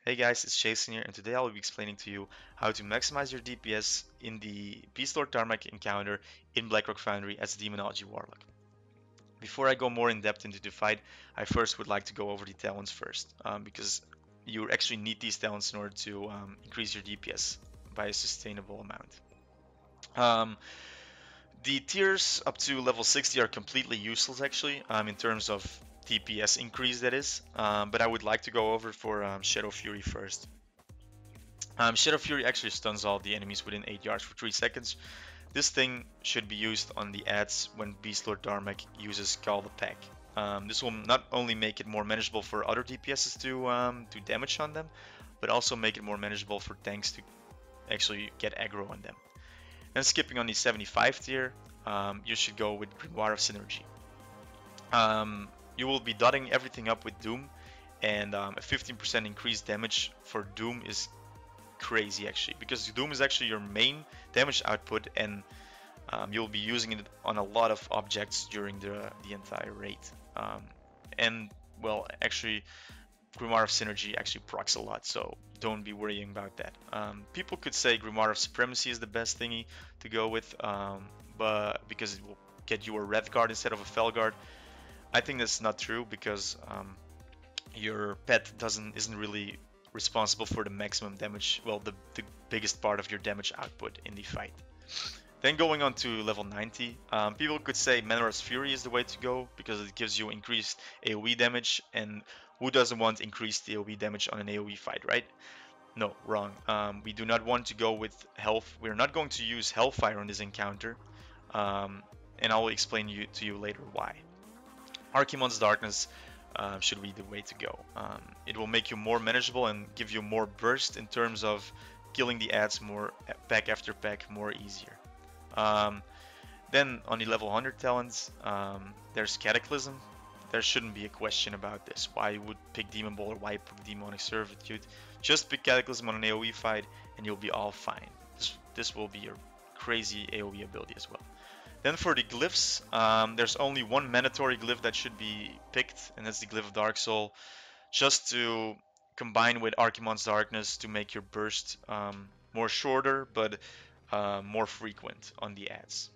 Hey guys, it's Chasin here, and today I'll be explaining to you how to maximize your DPS in the Beastlord Dar'mac encounter in Blackrock Foundry as Demonology Warlock. Before I go more in depth into the fight, I first would like to go over the talents first, because you actually need these talents in order to increase your DPS by a sustainable amount. Um, the tiers up to level 60 are completely useless actually, in terms of DPS increase that is, but I would like to go over for Shadow Fury first. Shadow Fury actually stuns all the enemies within 8 yards for 3 seconds. This thing should be used on the ads when Beastlord Dar'mac uses Call the Pack. This will not only make it more manageable for other DPSs to do damage on them, but also make it more manageable for tanks to actually get aggro on them. And skipping on the 75 tier, you should go with Grimoire of Synergy. You will be dotting everything up with Doom, and a 15% increased damage for Doom is crazy actually, because Doom is actually your main damage output, and you'll be using it on a lot of objects during the entire raid. And well, actually, Grimoire of Synergy actually procs a lot, so don't be worrying about that. People could say Grimoire of Supremacy is the best thingy to go with, but because it will get you a red guard instead of a fel guard. I think that's not true, because your pet isn't really responsible for the maximum damage, well, the biggest part of your damage output in the fight. Then going on to level 90, people could say Manner's Fury is the way to go, because it gives you increased AoE damage, and who doesn't want increased AoE damage on an AoE fight, right? No, wrong. We do not want to go with health. We're not going to use Hellfire on this encounter, and I'll explain to you later why. Archimonde's Darkness should be the way to go. It will make you more manageable and give you more burst in terms of killing the ads more pack after pack more easier. Then on the level 100 talents, there's Cataclysm. There shouldn't be a question about this. Why you would pick Demon Ball or why pick Demonic Servitude? Just pick Cataclysm on an AoE fight and you'll be all fine. This will be your crazy AoE ability as well. Then for the glyphs, there's only one mandatory glyph that should be picked, and that's the Glyph of Dark Soul, just to combine with Archimonde's Darkness to make your burst more shorter, but more frequent on the ads.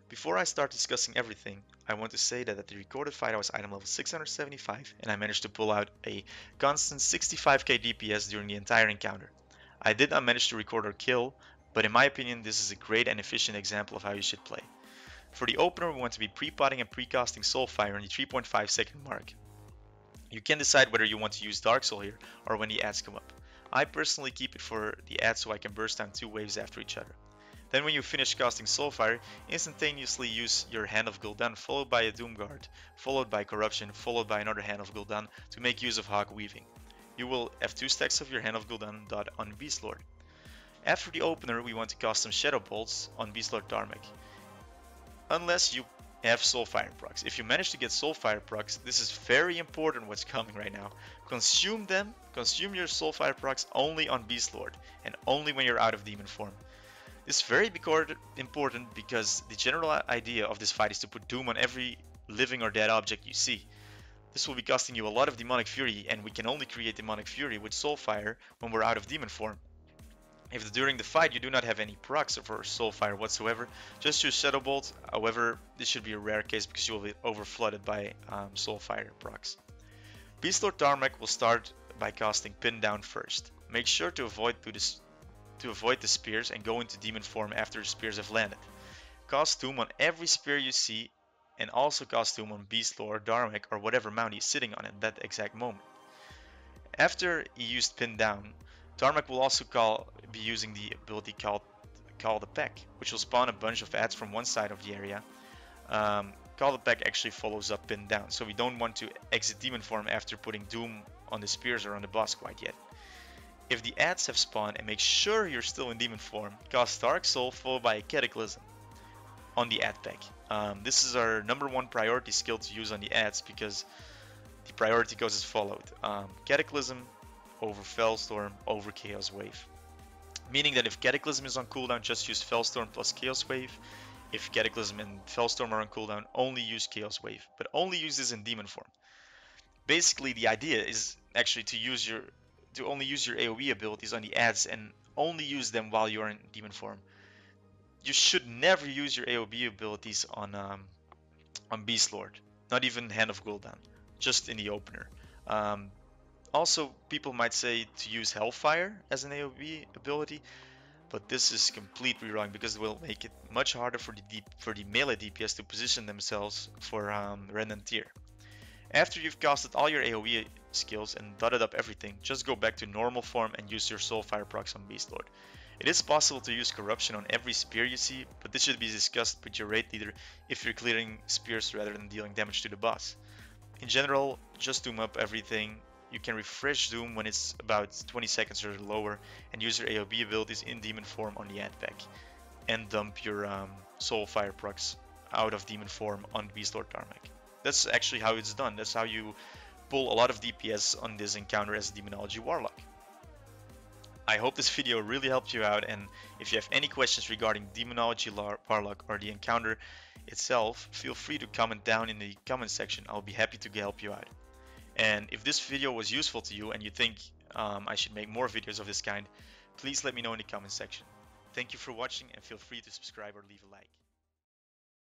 Before I start discussing everything, I want to say that at the recorded fight I was item level 675, and I managed to pull out a constant 65k DPS during the entire encounter. I did not manage to record or kill, but in my opinion this is a great and efficient example of how you should play. For the opener, we want to be pre-potting and pre-casting Soulfire on the 3.5 second mark. You can decide whether you want to use Dark Soul here or when the ads come up. I personally keep it for the ads so I can burst down 2 waves after each other. Then when you finish casting Soulfire, instantaneously use your Hand of Gul'dan followed by a Doomguard, followed by Corruption, followed by another Hand of Gul'dan to make use of Hawk Weaving. You will have 2 stacks of your Hand of Gul'dan dot on Beastlord. After the opener, we want to cast some Shadow Bolts on Beastlord Dar'mac. Unless you have Soulfire procs. If you manage to get Soulfire procs, this is very important what's coming right now. Consume them, consume your Soulfire procs only on Beastlord, and only when you're out of demon form. This is very important because the general idea of this fight is to put Doom on every living or dead object you see. This will be costing you a lot of Demonic Fury, and we can only create Demonic Fury with Soulfire when we're out of demon form. If during the fight you do not have any procs for Soulfire whatsoever, just use Shadow Bolt. However, this should be a rare case because you will be overflooded by Soulfire procs. Beastlord Dar'mac will start by casting Pin Down first. Make sure to avoid the spears and go into demon form after the spears have landed. Cast Doom on every spear you see, and also cast Doom on Beastlord Dar'mac or whatever mount he's sitting on at that exact moment. After he used Pin Down, Dar'mac will also be using the ability called Call the Pack, which will spawn a bunch of ads from one side of the area. Call the Pack actually follows up Pin Down, so we don't want to exit demon form after putting Doom on the spears or on the boss quite yet. If the ads have spawned and make sure you're still in demon form, cast Dark Soul followed by a Cataclysm on the ad pack. This is our #1 priority skill to use on the ads because the priority goes as followed. Cataclysm over Fellstorm over Chaos Wave. Meaning that if Cataclysm is on cooldown, just use Fellstorm plus Chaos Wave. If Cataclysm and Fellstorm are on cooldown, only use Chaos Wave, but only use this in demon form. Basically, the idea is actually to only use your AoE abilities on the ads and only use them while you're in demon form. You should never use your AoE abilities on Beastlord, not even Hand of Gul'dan, just in the opener. Um, Also, people might say to use Hellfire as an AoE ability, but this is completely wrong because it will make it much harder for the melee DPS to position themselves for Rend Tier. After you've casted all your AoE skills and dotted up everything, just go back to normal form and use your Soulfire procs on Beastlord. It is possible to use Corruption on every spear you see, but this should be discussed with your raid leader if you're clearing spears rather than dealing damage to the boss. In general, just doom up everything. You can refresh Doom when it's about 20 seconds or lower and use your AoE abilities in demon form on the ad pack. And dump your Soulfire procs out of demon form on Beastlord Dar'mac. That's actually how it's done. That's how you pull a lot of DPS on this encounter as a Demonology Warlock. I hope this video really helped you out, and if you have any questions regarding Demonology Warlock or the encounter itself, feel free to comment down in the comment section. I'll be happy to help you out. And if this video was useful to you and you think I should make more videos of this kind, please let me know in the comment section. Thank you for watching and feel free to subscribe or leave a like.